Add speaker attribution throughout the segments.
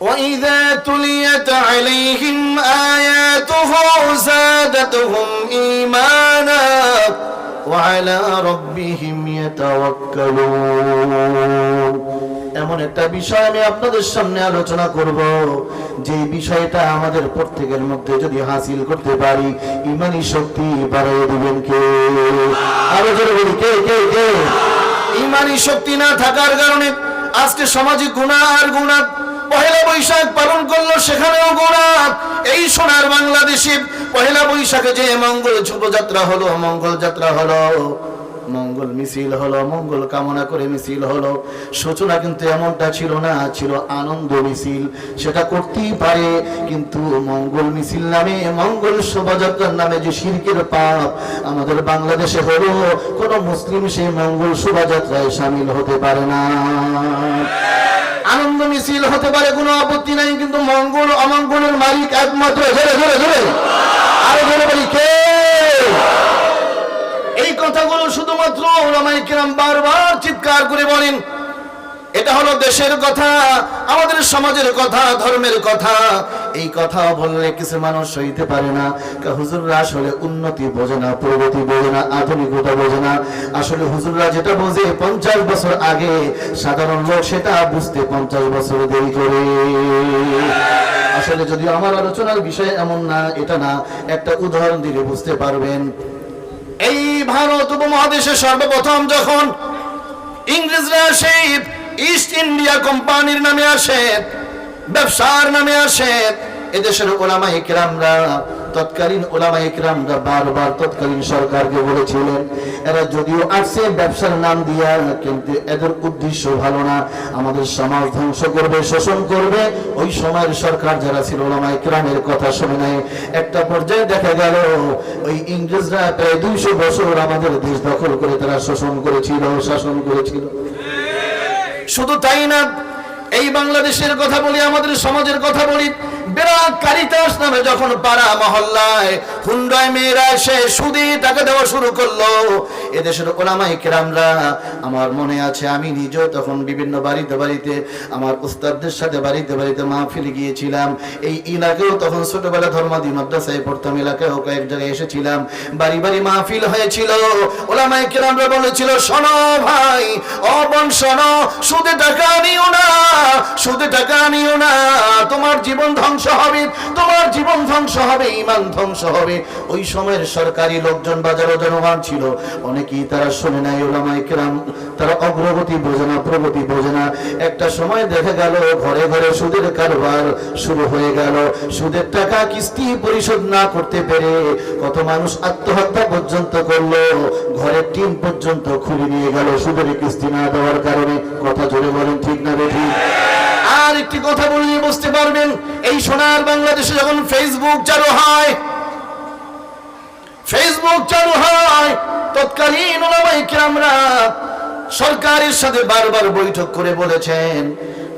Speaker 1: وإذا تليت عليهم آياته زادتهم إيمانا وعلى ربهم يتوكلون। এমন একটা বিষয় আমি আপনাদের সামনে আলোচনা করব, যে বিষয়টা আমাদের প্রত্যেকের মধ্যে যদি হাসিল করতে পারি ঈমানি শক্তি বাড়িয়ে দিবেন কে? আরো জোরে বলি, কে কে কে? ঈমানি শক্তি না থাকার কারণে আজকে সমাজে গুনাহ আর গুনাহ। পহেলা বৈশাখ পালন করলো, সেখানেও গুনাহ। এই সোনার বাংলাদেশে পহেলা বৈশাখে যে মঙ্গল শোভাযাত্রা হলো, মঙ্গল যাত্রা হলো, মঙ্গল মিছিল হলো, মঙ্গল কামনা করে মিছিল হলো, সূচনা কিন্তু এমনটা ছিল না, ছিল আনন্দ মিছিল। সেটা করতেই পারে, কিন্তু মঙ্গল মিছিল নামে, মঙ্গল শোভাযাত্রার নামে যে শিরকের পাপ আমাদের বাংলাদেশে হলো, কোন মুসলিম সেই মঙ্গল শোভাযাত্রায় শামিল হতে পারে না। আনন্দ মিছিল হতে পারে, কোনো আপত্তি নাই, কিন্তু মঙ্গল অমঙ্গলের মালিক একমাত্র। ধরে ধরে ধরে আরো ধরে বলি, কে? এই কথাগুলো শুধুমাত্র উলামায়ে কেরাম বারবার চিৎকার করে বলেন। এটা হলো দেশের কথা, আমাদের সমাজের কথা, ধর্মের কথা। এই কথা বললে কিছু মানুষ সইতে পারে না। হুজুররা আসলে উন্নতি বোঝে না, প্রগতি বোঝে না, আধুনিকতা বোঝে না। আসলে হুজুররা যেটা বোঝে 50 বছর আগে, সাধারণ লোক সেটা বুঝতে 50 বছর দেরি করে। আসলে যদিও আমার আলোচনার বিষয় এমন না, এটা না, একটা উদাহরণ দিলে বুঝতে পারবেন। এই ভারত উপমহাদেশে সর্বপ্রথম যখন ইংরেজরা সেই ইস্ট ইন্ডিয়া কোম্পানির নামে আসে, ব্যবসার নামে আসে, এদেশের উলামায়ে কেরামরা, তৎকালীন উলামায়ে কেরামরা বারবার তৎকালীন সরকারকে বলেছিলেন, এরা যদিও আসছে ব্যবসার নাম দিয়া, কিন্তু এদের উদ্দেশ্য ভালো না, আমাদের সমাজ ধ্বংস করবে, শোষণ করবে। ওই সময়ের সরকার যারা ছিল উলামায়ে কেরামের কথা শুনে নাই। একটা পর্যায়ে দেখা গেল ওই ইংরেজরা প্রায় 200 বছর আমাদের দেশ দখল করে তারা শোষণ করেছিল, শাসন করেছিল। শুধু তাই না, এই বাংলাদেশের কথা বলি, আমাদের সমাজের কথা বলি, বিরাট কারিতাস নামে যখন পাড়া মহল্লায় হুন্ডায় মেয়েরা এসে সুদে টাকা দেওয়া শুরু করলো, এদেশের উলামায়ে কেরামরা, আমার মনে আছে আমি নিজেও তখন বিভিন্ন বাড়িতে বাড়িতে আমার উস্তাদদের সাথে বাড়িতে বাড়িতে মাহফিলে গিয়েছিলাম। এই এলাকায়ও তখন ছোটবেলা ধর্মাদি মাদ্রাসায় পড়তাম, এলাকায়ও কয়েক জায়গায় এসেছিলাম, বাড়ি বাড়ি মাহফিল হয়েছিল। উলামায়ে কেরামরা বলেছিল, শোনো ভাই, ও বোন শোনো, সুদে টাকা নিও না, সুদে টাকা নিও না, তোমার জীবন ধ্বংস হবে, তোমার জীবন ধ্বংস হবে, ঈমান ধ্বংস হবে। ওই সময়ের সরকারি লোকজন, বাজারও জনগণ ছিল, অনেকেই তারা শুনে নাই। উলামায়ে কেরাম তারা অগ্রগতি বোঝে না, প্রগতি বোঝে না। একটা সময় দেখা গেল ঘরে ঘরে সুদের কারবার শুরু হয়ে গেল। সুদের টাকা কিস্তি পরিশোধ না করতে পেরে কত মানুষ আত্মহত্যা পর্যন্ত করলো, ঘরের টিন পর্যন্ত খুলে নিয়ে গেল সুদের কিস্তি না দেওয়ার কারণে। কথা জোরে বলেন, ঠিক না বেঠিক? আর একটি কথা বললে বুঝতে পারবেন, এই সোনার বাংলাদেশে যখন ফেসবুক চালু হয়, ফেসবুক চালু হয়, তৎকালীন উলামায়ে কেরামরা সরকারের সাথে বারবার বৈঠক করে বলেছেন,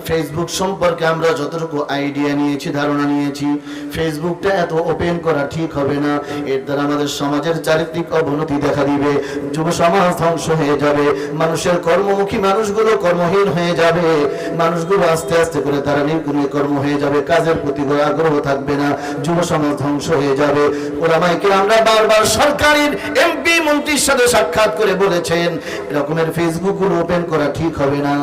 Speaker 1: ফেসবুক সম্পর্কে আমরা যতটুকু আইডিয়া নিয়েছি, ধারণা নিয়েছি, ফেসবুকটা এত ওপেন করা ঠিক হবে না। এর দ্বারা আমাদের সমাজের চারিত্রিক অবনতি দেখা দিবে, যুব সমাজ ধ্বংস হয়ে যাবে, মানুষের কর্মমুখী মানুষগুলো কর্মহীন হয়ে যাবে, মানুষগুলো আস্তে আস্তে করে তারা নির্গুণী কর্ম হয়ে যাবে, কাজের প্রতি আগ্রহ থাকবে না, যুব সমাজ ধ্বংস হয়ে যাবে। উলামায়ে কেরামরা বারবার সরকারের এমপি মন্ত্রীর সাথে সাক্ষাৎ করে বলেছেন, এরকমের ফেসবুকগুলো ওপেন করা ঠিক হবে না।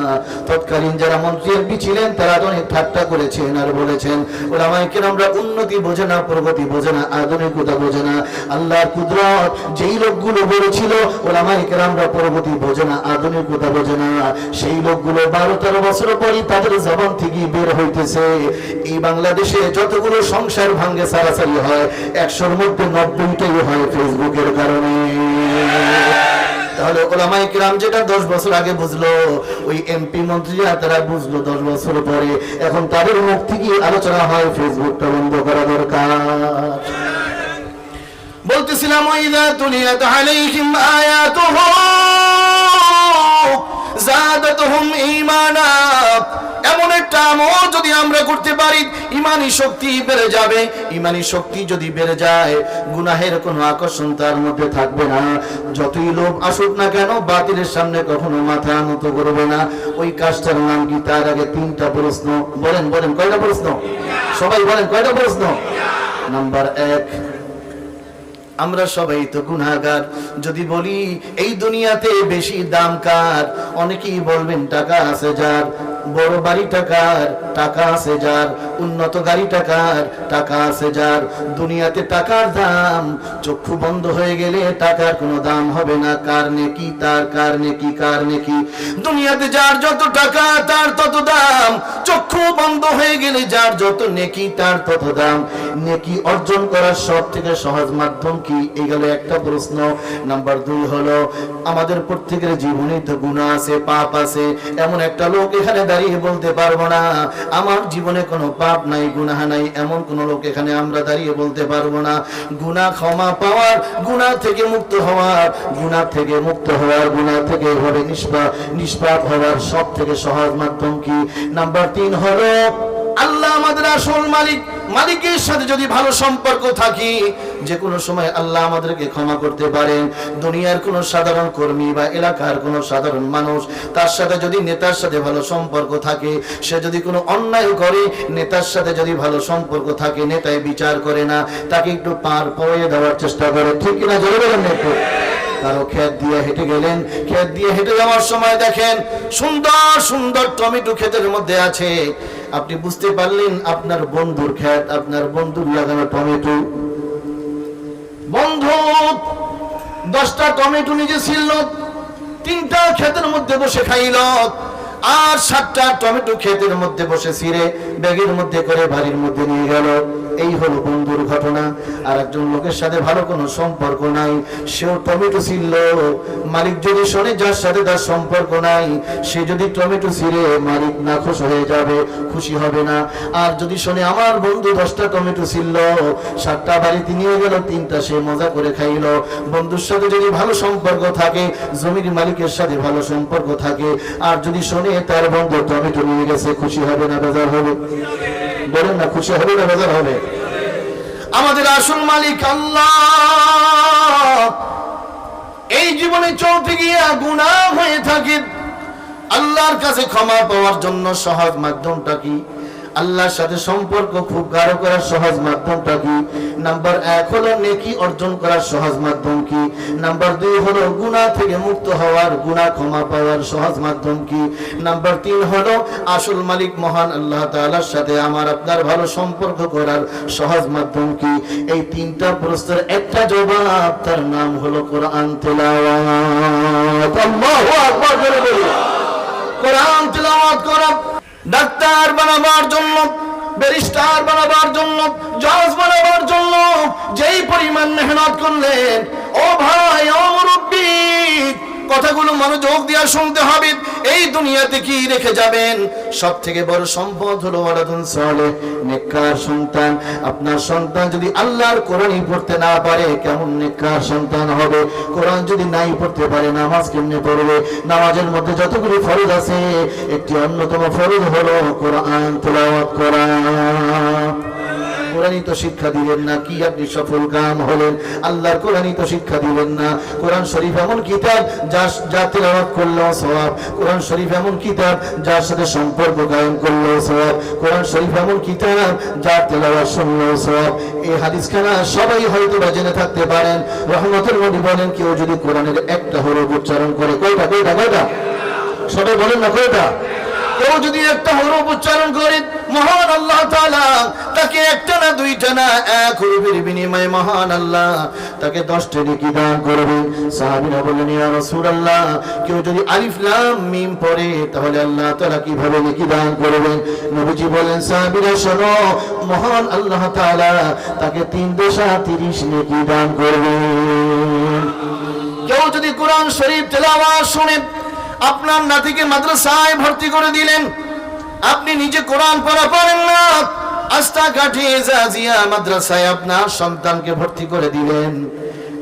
Speaker 1: তৎকালীন যারা মন্ত্রী ছিলেন তারা অনেক ঠাট্টা করেছেন আর বলেছেন, উলামায়ে কেরামরা উন্নতি বোঝে না, প্রগতি বোঝে না, আধুনিকতা বোঝে না। আল্লাহর কুদরত যেই লোকগুলো বলেছিল উলামায়ে কেরামরা প্রগতি বোঝে না, আধুনিকতা বোঝে না, সেই লোকগুলো 12-13 বছর পরই তাদের জবান থেকে বের হইতেছে, এই বাংলাদেশে যতগুলো সংসার ভাঙ্গে সারাসারি হয় 100-র মধ্যে 90টাই হয় ফেসবুকের কারণে। তাহলে উলামায়ে কেরাম যেটা 10 বছর আগে বুঝলো, ওই এমপি মন্ত্রীরা তারা বুঝলো 10 বছর পরে। এখন তাদের মুখ থেকে আলোচনা হয় ফেসবুকটা বন্ধ করা দরকার। বলতেছিলাম, ওয়াইদা তুলিয়াত আলাইহিম আয়াতুহু যাদাতুহুম ঈমানা। এমন একটা আমল যদি আমরা করতে পারি, ঈমানি শক্তি বেড়ে যাবে। ঈমানি শক্তি যদি বেড়ে যায়, গুনাহের কোনো আকর্ষণ তার মধ্যে থাকবে না। যতই লোভ আসুক না কেন, বাতিলের সামনে কখনো মাথা নত করবে না। ওই কাজটার নাম কি? তার আগে তিনটা প্রশ্ন। বলেন বলেন, কয়টা প্রশ্ন? সবাই বলেন, কয়টা প্রশ্ন? নাম্বার 1, আমরা সবাই তো গুনাহগার। যদি বলি এই দুনিয়াতে বেশি দাম কার, অনেকেই বলবেন টাকা আছে যার, বড় বাড়ি টাকার, টাকা আছে যার, উন্নত গাড়ি টাকার, টাকা আছে যার। দুনিয়াতে টাকার দাম, চক্ষু বন্ধ হয়ে গেলে টাকার কোনো দাম হবে না। কার নেকি তার, কার নেকি কার নেকি। দুনিয়াতে যার যত টাকা তার তত দাম, চক্ষু বন্ধ হয়ে গেলে যার যত নেকি তার তত দাম। নেকি অর্জন করার সব থেকে সহজ মাধ্যম কি? এই গেল একটা প্রশ্ন। নাম্বার 2 হলো, আমাদের প্রত্যেকের জীবনে তো গুনাহ আছে, পাপ আছে। এমন একটা লোক এখানে দাঁড়িয়ে বলতে পারবো না আমার জীবনে কোনো পাপ নাই, গুনাহ নাই। এমন কোন লোক এখানে আমরা দাঁড়িয়ে বলতে পারবো না। গুনাহ ক্ষমা পাওয়ার, গুনাহ থেকে মুক্ত হওয়ার, গুনাহ থেকে মুক্ত হওয়ার, গুনাহ থেকে এভাবে নিষ্পাপ হওয়ার সব থেকে সহজ মাধ্যম কি? নাম্বার 3 হলো, আল্লাহ আমাদের আসল মালিক। মালিকের সাথে যদি ভালো সম্পর্ক থাকি, যে কোনো সময় আল্লাহ আমাদেরকে ক্ষমা করতে পারেন। দুনিয়ার কোনো সাধারণ কর্মী বা এলাকার কোনো সাধারণ মানুষ, তার সাথে যদি নেতার সাথে ভালো সম্পর্ক থাকে, সে যদি কোনো অন্যায় করে, নেতার সাথে যদি ভালো সম্পর্ক থাকে, নেতায় বিচার করে না, তাকে একটু পার পড়িয়ে দেওয়ার চেষ্টা করে। ঠিক কিনা? জোরে বলেন একটু। কারো ক্ষেত দিয়ে হেঁটে গেলেন, ক্ষেত দিয়ে হেঁটে যাওয়ার সময় দেখেন সুন্দর সুন্দর টমেটো ক্ষেতের মধ্যে আছে। আপনি বুঝতে পারলেন আপনার বন্ধুর ক্ষেত, আপনার বন্ধুর লাগানো টমেটো। বন্ধু 10টা টমেটো নিজে ছিল, 3টা ক্ষেতের মধ্যে বসে খাইল, আর 7টা টমেটো ক্ষেতের মধ্যে বসে ছিঁড়ে ব্যাগের মধ্যে করে বাড়ির মধ্যে নিয়ে গেল। এই হলো বন্ধুর ঘটনা। আর একজন লোকের সাথে ভালো কোনো সম্পর্ক নাই, সেও টমেটো ছিল। মালিক যদি শোনে যার সাথে তার সম্পর্ক নাই, সে যদি টমেটো ছিঁড়ে, মালিক নাখুশ হয়ে যাবে, খুশি হবে না। আর যদি শোনে আমার বন্ধু 10টা টমেটো ছিল, 7টা বাড়িতে নিয়ে গেল, 3টা সে মজা করে খাইল। বন্ধুর সাথে যদি ভালো সম্পর্ক থাকে, জমির মালিকের সাথে ভালো সম্পর্ক থাকে, আর যদি শোনে তার বন্ধু টমেটো নিয়ে গেছে, খুশি হবে না বেজার হবে? বলেন না, খুশি হবে না বেজার হবে? আমাদের আসল মালিক আল্লাহ। এই জীবনে চলতে গিয়ে গুনাহ হয়ে থাকে, আল্লাহর কাছে ক্ষমা পাওয়ার জন্য সহজ মাধ্যমটা কি? আল্লাহর সাথে সম্পর্ক খুব গাঢ় করার সহজ মাধ্যমটা কি? নাম্বার 1 হলো নেকি অর্জন করার সহজ মাধ্যম কি? নাম্বার 2 হলো গুনাহ থেকে মুক্ত হওয়ার, গুনাহ ক্ষমা পাওয়ার সহজ মাধ্যম কি? নাম্বার 3 হলো আসল মালিক মহান আল্লাহ তাআলার সাথে আমার আপনার ভালো সম্পর্ক করার সহজ মাধ্যম কি? এই 3টা প্রশ্নের একটা জবাব, তার নাম হলো কোরআন তেলাওয়াত। আল্লাহু আকবার করে বলি, কোরআন তেলাওয়াত করা। ডাক্তার বানাবার জন্য, ব্যারিস্টার বানাবার জন্য, জজ বানাবার জন্য যেই পরিমাণ মেহনত করলেন, ও ভাই, ও মুরব্বি, কথাগুলো মনোযোগ দিয়ে শুনতে হবে। এই দুনিয়াতে কি রেখে যাবেন? সব থেকে বড় সম্পদ হলো ওয়ালাদুন সালেহ, নেককার সন্তান। আপনার সন্তান যদি আল্লাহর কোরআনই পড়তে না পারে, কেমন নেককার সন্তান হবে? কোরআন যদি নাই পড়তে পারে, নামাজ কেমনে পড়বে? নামাজের মধ্যে যতগুলো ফরজ আছে, একটি অন্যতম ফরজ হলো কোরআন তেলাওয়াত করা। কোরআনই তো শিক্ষা দিলেন না, কি আপনি সফল কাম হলেন? আল্লাহর কোরআনই তো শিক্ষা দিলেন না। কোরআন শরীফ এমন কিতাব যা তেলাওয়াত করলেও সওয়াব। কোরআন শরীফ এমন কিতাব যার সাথে সম্পর্ক কায়েম করলেও সওয়াব। কোরআন শরীফ এমন কিতাব যার তেলাওয়াত শুনলেও সওয়াব। এই হাদিসখানা সবাই হয়তো জেনে থাকতে পারেন। রহমতের নবী বলেন, কেউ যদি কোরআনের একটা হরফ উচ্চারণ করে, কয়টা কয়টা কয়টা? সবাই বলেন না, কয়টা? কেউ যদি একটা হরফ উচ্চারণ করে, মহান আল্লাহ তাআলা তাকে একটা না, দুইটা না, এক হরফের বিনিময়ে মহান আল্লাহ তাকে 10টা নেকি দান করবে। সাহাবীরা বললেন, ইয়া রাসূলুল্লাহ, কেউ যদি আলিফ লাম মিম পড়ে, তাহলে আল্লাহ তাআলা কিভাবে নেকি দান করবেন? নবীজি বলেন, সাহাবীরা শোনো, মহান আল্লাহ তাআলা তাকে 330 নেকি দান করবেন। কেউ যদি কোরআন শরীফ তেলাওয়াত শুনে, আপনার নাতিকে মাদ্রাসায় ভর্তি করে দিলেন, আপনি নিজে কোরআন পড়া পারেন না, আস্তা কাঠি জাজিয়া মাদ্রাসায় আপনার সন্তানকে ভর্তি করে দিলেন।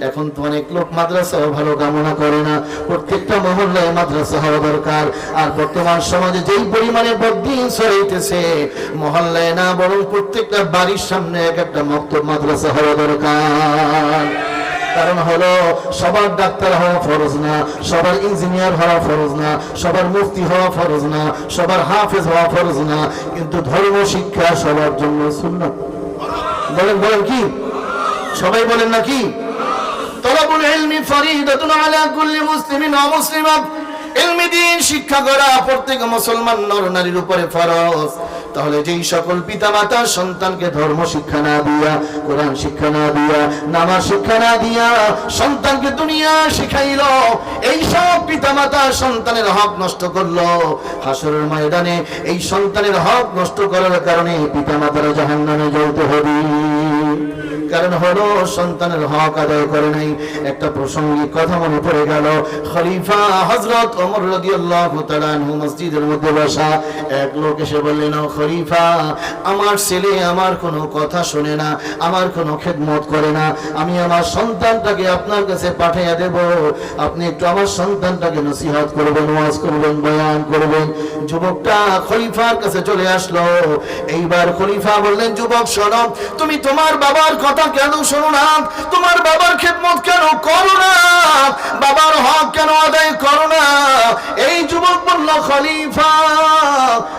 Speaker 1: এখন তো অনেক লোক মাদ্রাসাও ভালো কামনা করে না, প্রত্যেকটা মহল্লায় মাদ্রাসা হওয়া দরকার। আর বর্তমান সমাজে যেই পরিমাণে বদ্দিন ছড়াইতেছে, মহল্লায় না বরং প্রত্যেকটা বাড়ির সামনে এক একটা মক্তব মাদ্রাসা হওয়া দরকার। কারণ হলো সবার ডাক্তার হওয়া ফরজ না, সবার ইঞ্জিনিয়ার হওয়া ফরজ না, সবার মুফতি হওয়া ফরজ না, সবার হাফেজ হওয়া ফরজ না, কিন্তু ধর্ম শিক্ষা সবার জন্য সুন্নাত। বলেন বলেন কি? সবাই বলেন নাকি? তলাবুল ইলমি ফরিদাতুন আলা কুল্লি মুসলিমিন ওয়া মুসলিমাত। ইলমি দ্বীন শিক্ষা করা প্রত্যেক মুসলমান নর নারীর উপরে ফরজ। তাহলে যেই সকল পিতামাতা সন্তানকে ধর্ম শিক্ষা না দিয়া, কোরআন শিক্ষা না দিয়া, নামাজ শিক্ষা না দিয়া সন্তানকে দুনিয়া শিখাইল, এই সব পিতামাতা সন্তানের হক নষ্ট করলো। হাসরের ময়দানে এই সন্তানের হক নষ্ট করার কারণে পিতামাতারা জাহান্নামে জ্বলতে হবে। কারণ হলো সন্তানের হক আদায় করে নাই। একটা প্রাসঙ্গিক কথা মনে পড়ে গেল। খলিফা হযরত ওমর রাদিয়াল্লাহু তাআলা আনহু মসজিদের মধ্যে বসা। এক লোক এসে বললেন, ও খলিফা, আমার ছেলে আমার কোনো কথা শোনে না, আমার কোনো খেদমত করে না, আমি আমার সন্তানটাকে আপনার কাছে পাঠিয়ে দেব, আপনি একটু আমার সন্তানটাকে নসিহত করবেন, ওয়াজ করবেন, বয়ান করবেন। যুবকটা খলিফার কাছে চলে আসলো। এইবার খলিফা বললেন, যুবক শোনো, তুমি তোমার বাবার কথা কেন শোনো না? তোমার বাবার খেদমত কেন করো না? বাবার হক কেন আদায় করো না? এই যুবক বলল, খলিফা,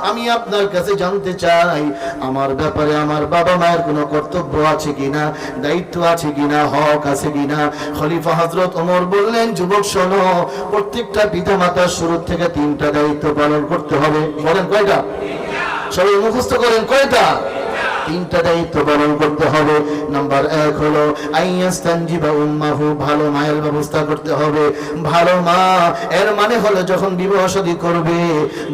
Speaker 1: আমি আপনার কাছে জানতে চাই আমার ব্যাপারে আমার বাবা মায়ের কোনো কর্তব্য আছে কিনা, দায়িত্ব আছে কিনা, হক আছে কিনা। খলিফা হযরত ওমর বললেন, যুবক শোনো, প্রত্যেকটা পিতা মাতার শুরু থেকে 3টা দায়িত্ব পালন করতে হবে। বলেন কয়টা? সবাই মুখস্থ করেন, কয়টা? 3টা দায়িত্ব পালন করতে হবে। নাম্বার 1 হলো আইয়াস্তানজিবা উম্মাহু, ভালো মায়ের ব্যবস্থা করতে হবে। ভালো মা এর মানে হলো যখন বিবাহ শাদী করবে,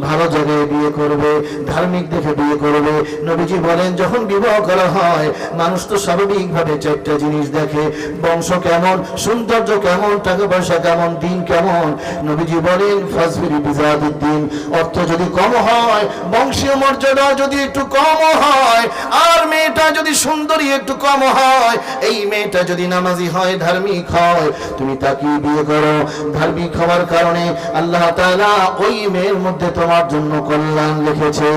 Speaker 1: ভালো জায়গায় বিয়ে করবে, ধার্মিক দেখে বিয়ে করবে। নবীজি বলেন, যখন বিবাহ করা হয় মানুষ তো স্বাভাবিকভাবে 4টা জিনিস দেখে, বংশ কেমন, সৌন্দর্য কেমন, টাকা পয়সা কেমন, দিন কেমন। নবীজি বলেন, ফাজবিরি বিজাদিদ্দিন, অর্থ যদি কম হয়, বংশীয় মর্যাদা যদি একটু কম হয়, আর মেয়েটা যদি সুন্দরী একটু কম হয়, এই মেয়েটা যদি নামাজি হয়, ধার্মিক হয়, তুমি তাকে বিয়ে করো। ধার্মিক হওয়ার কারণে আল্লাহ তাআলা ওই মেয়ের মধ্যে তোমার জন্য কল্যাণ লিখেছে।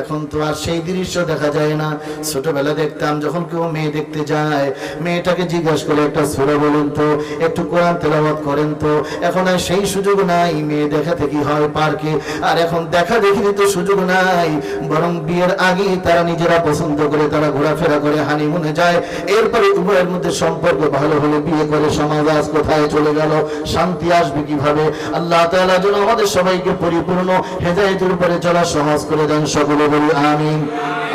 Speaker 1: এখন তো আর সেই দৃশ্য দেখা যায় না। ছোটবেলা দেখতাম যখন কেউ মেয়ে দেখতে যায়, মেয়েটাকে জিজ্ঞাসা করে একটা সূরা বলেন তো, একটু কোরআন তেলাওয়াত করেন তো। এখন আর সেই সুযোগ নাই। মেয়ে দেখাতে কি হয় পার্কে, আর এখন দেখা দেখি তো সুযোগ নাই, বরং বিয়ের আগে তারা নিজেরা পছন্দ করে তারা ঘোরাফেরা করে, হানিমুনে যায়, এরপরে উভয়ের মধ্যে সম্পর্ক ভালো হলে বিয়ে করে। সমাজ আজ কোথায় চলে গেল? শান্তি আসবে কিভাবে? আল্লাহ তাআলা যেন আমাদের সবাইকে পরিপূর্ণ হেদায়েতের উপরে চলা সহজ করে দেন। সকলে বলি আমিন।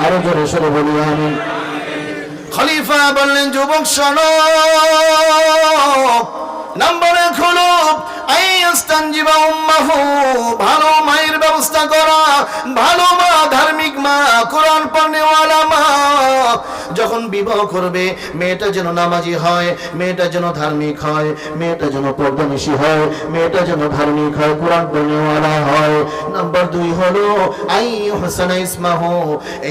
Speaker 1: আরো জোরে সরে বলি আমিন। খলিফা বললেন, যুবক শোনো, নাম্বার 1 হলো আইয়াস্তানজিবা উম্মাহু, ভালো মায়ের ব্যবস্থা করা। ভালো মা, ধার্মিক মা, কোরআন পড়নেওয়ালা মা। যখন বিবাহ করবে মেয়েটা যেন নামাজি হয়, মেয়েটা যেন ধার্মিক হয়, মেয়েটা যেন পর্দানিশী হয়, মেয়েটা যেন ধার্মিক হয়, কোরআন পড়নেওয়ালা হয়। নাম্বার 2 হলো আইয়ুহসানা ইসমাহু।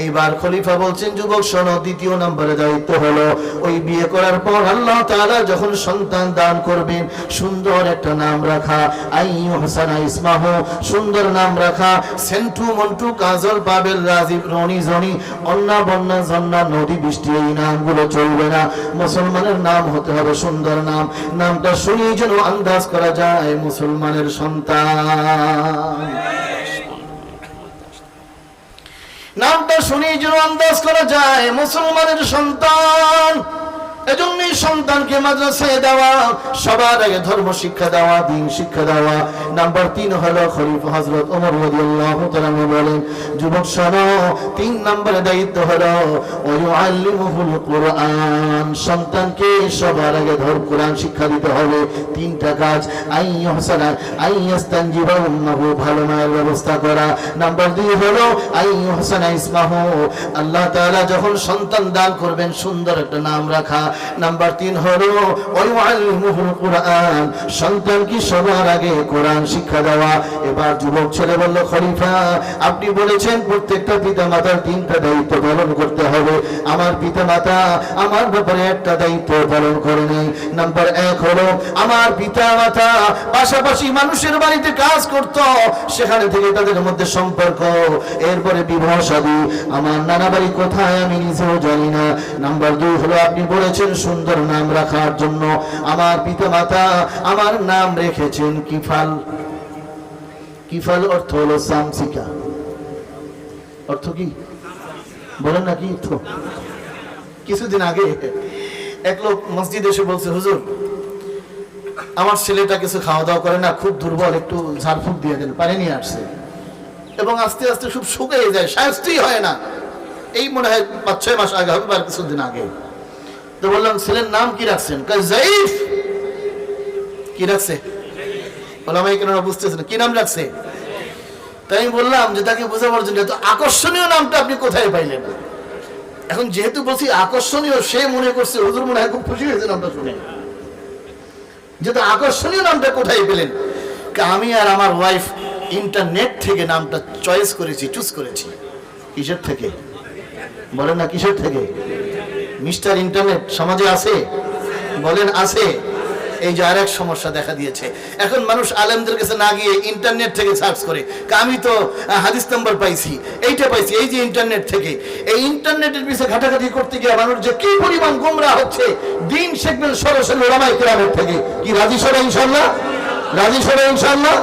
Speaker 1: এইবার খলিফা বলছেন, যুবক শোনো, 2য় নম্বরে দায়িত্ব হলো ওই বিয়ে করার পর আল্লাহ তাআলা যখন সন্তান দান করবেন, সুন্দর একটা নাম রাখা। আইয়ুহসানা ইসমাহু, সুন্দর নাম রাখা। সেন্টু, মন্টু, কাজল, পাবেল, রাজীব, রনি, জনি, অন্না, বন্যা, জন্না, নদী, বৃষ্টি, এই নামগুলো চলবে না। মুসলমানের নাম হতে হবে সুন্দর নাম। নামটা শুনেই যেন আন্দাজ করা যায় মুসলমানের সন্তান। নামটা শুনেই যেন আন্দাজ করা যায় মুসলমানের সন্তান। এজন্যই সন্তানকে মাদ্রাসায় দেওয়া, সবার আগে ধর্ম শিক্ষা দেওয়া, দিন শিক্ষা দেওয়া। নাম্বার 3 হলো খলিফা হযরত ওমর রাদিয়াল্লাহু তাআলা বলেন, যুবক শোনো, 3 নম্বরে দায়িত্ব হলো ওয়ায়ুআল্লিমুহুল কুরআন, সন্তানকে সবার আগে কোরআন শিক্ষা দিতে হবে। 3টা কাজ, আইয়ুহসানা আইয়াস্তানজিবা উম্মাহু, ভালো মায়ের ব্যবস্থা করা। নাম্বার 2 হলো আইয়ুহসানা ইসমাহু, আল্লাহ তাআলা যখন সন্তান দান করবেন সুন্দর একটা নাম রাখা। নাম্বার 3 হলো ওয়াইআলিমুহুল কুরআন, সন্তানকে সবার আগে কোরআন শিক্ষা দেওয়া। এবার যুবক ছেলে বলল, খলিফা আপনি বলেছেন প্রত্যেকটা পিতামাতার 3টা দায়িত্ব পালন করতে হবে, আমার পিতামাতা আমার ব্যাপারে একটা দায়িত্ব পালন করেনি। নাম্বার 1 হলো আমার পিতামাতা পাশাপাশি মানুষের বাড়িতে কাজ করত, সেখানে থেকে তাদের মধ্যে সম্পর্ক, এরপরে বিবাহ শাদী, আমার নানা বাড়ি কোথায় আমি নিজেও জানি না। নাম্বার 2 হলো আপনি বলেছেন সুন্দর নাম রাখার জন্য, আমার পিতামাতা আমার নাম রেখেছেন কিফাল। কিফাল অর্থ হলো সামসিকা। অর্থ কি বলেন না কি? কিছুদিন আগে এক লোক মসজিদে এসে বলছে, হুজুর আমার ছেলেটা কিছু খাওয়া দাওয়া করে না, খুব দুর্বল, একটু ঝাড়ফুঁক দিয়ে দেন। পানি নিয়ে আসছে এবং আস্তে আস্তে খুব শুকিয়ে যায়, স্বাস্থ্যই হয় না। এই মনে হয় 5-6 মাস আগে হবে, আর কিছুদিন আগে। তো বললাম ছেলের নাম কি রাখছেন? জাইফ। কি রাখছে? ওলামায়ে কেরাম বুঝতেছেন কি নাম রাখছে? তাই আমি বললাম যে তাকে বোঝাবার জন্য, এত আকর্ষণীয় নামটা আপনি কোথায় পাইলেন? এখন যেহেতু বলছি আকর্ষণীয়, সে মনে করছে হুজুর মনে হয় খুব খুশি হয়েছে নামটা শুনে, যেহেতু আকর্ষণীয় নামটা কোথায় পেলেন? আমি আর আমার ওয়াইফ ইন্টারনেট থেকে নামটা চয়েস করেছি, চুজ করেছি। কিসের থেকে বলেন না? কিসের থেকে? মিস্টার ইন্টারনেট সমাজে আছে? বলেন আছে? এই যে আরেক সমস্যা দেখা দিয়েছে, এখন মানুষ আলেমদের কাছে না গিয়ে ইন্টারনেট থেকে সার্চ করে, আমি তো হাদিস নাম্বার পাইছি, এইটা পাইছি, এই যে ইন্টারনেট থেকে। এই ইন্টারনেটের পিছনে ঘাটাঘাটি করতে গিয়ে মানুষ যে কি পরিমাণ গোমরাহ হচ্ছে, দিন শিখবেন সরাসরি ওলামায়ে কেরামের থেকে। কি রাজি সবাই ইনশাআল্লাহ? রাজি সবাই ইনশাআল্লাহ?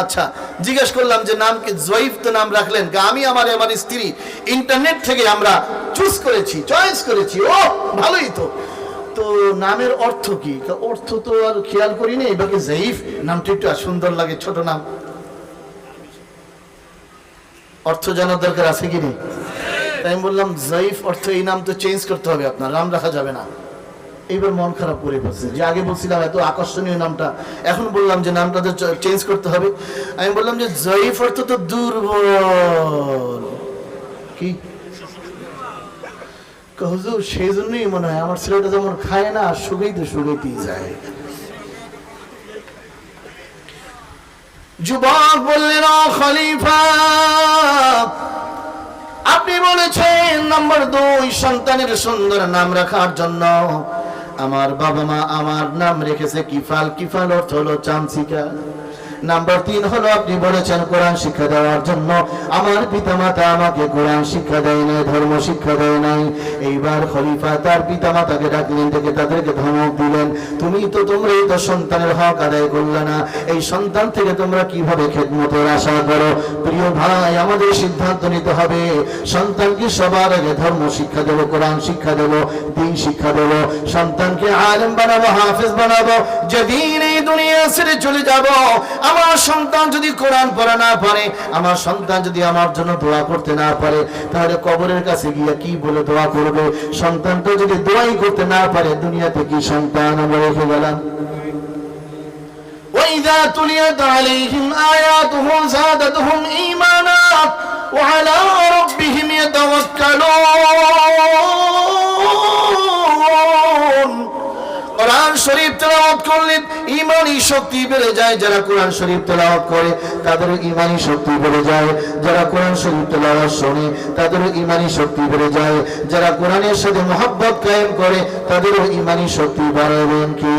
Speaker 1: আচ্ছা, জিজ্ঞেস করলাম যে নাম কি জয়ীফ তো নাম রাখলেন? আমি আমার স্ত্রী ইন্টারনেট থেকে আমরা চুজ করেছি, চয়েস করেছি। ও ভালোই তো। তো নামের অর্থ কি? অর্থ তো আর খেয়াল করিনি, বাকি জয়ীফ নামটা একটু সুন্দর লাগে, ছোট নাম, অর্থ জানার দরকার আছে কি নেই? তাই আমি বললাম জয়ীফ অর্থ, এই নাম তো চেঞ্জ করতে হবে, আপনার নাম রাখা যাবে না। এইবার মন খারাপ করে বলছে যে আগে বলছিলাম এত আকর্ষণীয় নামটা, এখন বললাম যে নামটা তো চেঞ্জ করতে হবে। আমি বললাম যে জয়ীফ অর্থ তো দুর্বল। কি হুজুর? সেই জন্যই মনে হয় আমার ছেলেটা যেমন খায় না, শুকাইতেই যায়। যুবক বললেন, ও খলিফা আপনি বলেছেন নাম্বার 2 সন্তানের সুন্দর নাম রাখার জন্য আমার বাবা মা আমার নাম রেখেছে কিফাল। কিফাল অর্থ হলো চামচিকা। নাম্বার 3 হলো আপনি বলেছেন কোরআন শিক্ষা দেওয়ার জন্য আমার পিতামাতা আমাকে কোরআন শিক্ষা দেয় নাই, ধর্ম শিক্ষা দেয় নাই। এইবার খলিফা তার পিতামাতাকে ডাকলেন, ডেকে তাদেরকে ধমক দিলেন, তোমরাই তো সন্তানের হক আদায় করলে না, এই সন্তান থেকে তোমরা কিভাবে খেদমতের আশা করো? প্রিয় ভাই, আমাদের সিদ্ধান্ত নিতে হবে, সন্তানকে সবার আগে ধর্ম শিক্ষা দেবো, কোরআন শিক্ষা দেবো, দ্বীন শিক্ষা দেবো, সন্তানকে আলেম বানাবো, হাফেজ বানাবো। যেদিন এই দুনিয়া ছেড়ে চলে যাব, আমার সন্তান যদি কোরআন পড়া না পারে, আমার সন্তান যদি আমার জন্য দোয়া করতে না পারে, তাহলে কবরের কাছে গিয়ে কি বলে দোয়া করবে? সন্তানটা যদি দোয়াই করতে না পারে, দুনিয়াতে কি সন্তান আমরা রেখে গেলাম? وَإِذَا تُلِيَتْ عَلَيْهِمْ آيَاتُهُ زَادَتْهُمْ إِيمَانًا وَعَلَى رَبِّهِمْ يَتَوَكَّلُونَ। কোরআন শরীফ তেলাওয়াত করলে ঈমানি শক্তি বেড়ে যায়। যারা কোরআন শরীফ তেলাওয়াত করে তাদের ঈমানি শক্তি বেড়ে যায়। যারা কোরআন শরীফ তেলাওয়াত শুনে তাদের ঈমানি শক্তি বেড়ে যায়। যারা কোরআনের সাথে মহব্বত কায়েম করে তাদের ঈমানি শক্তি বাড়াবেন কি?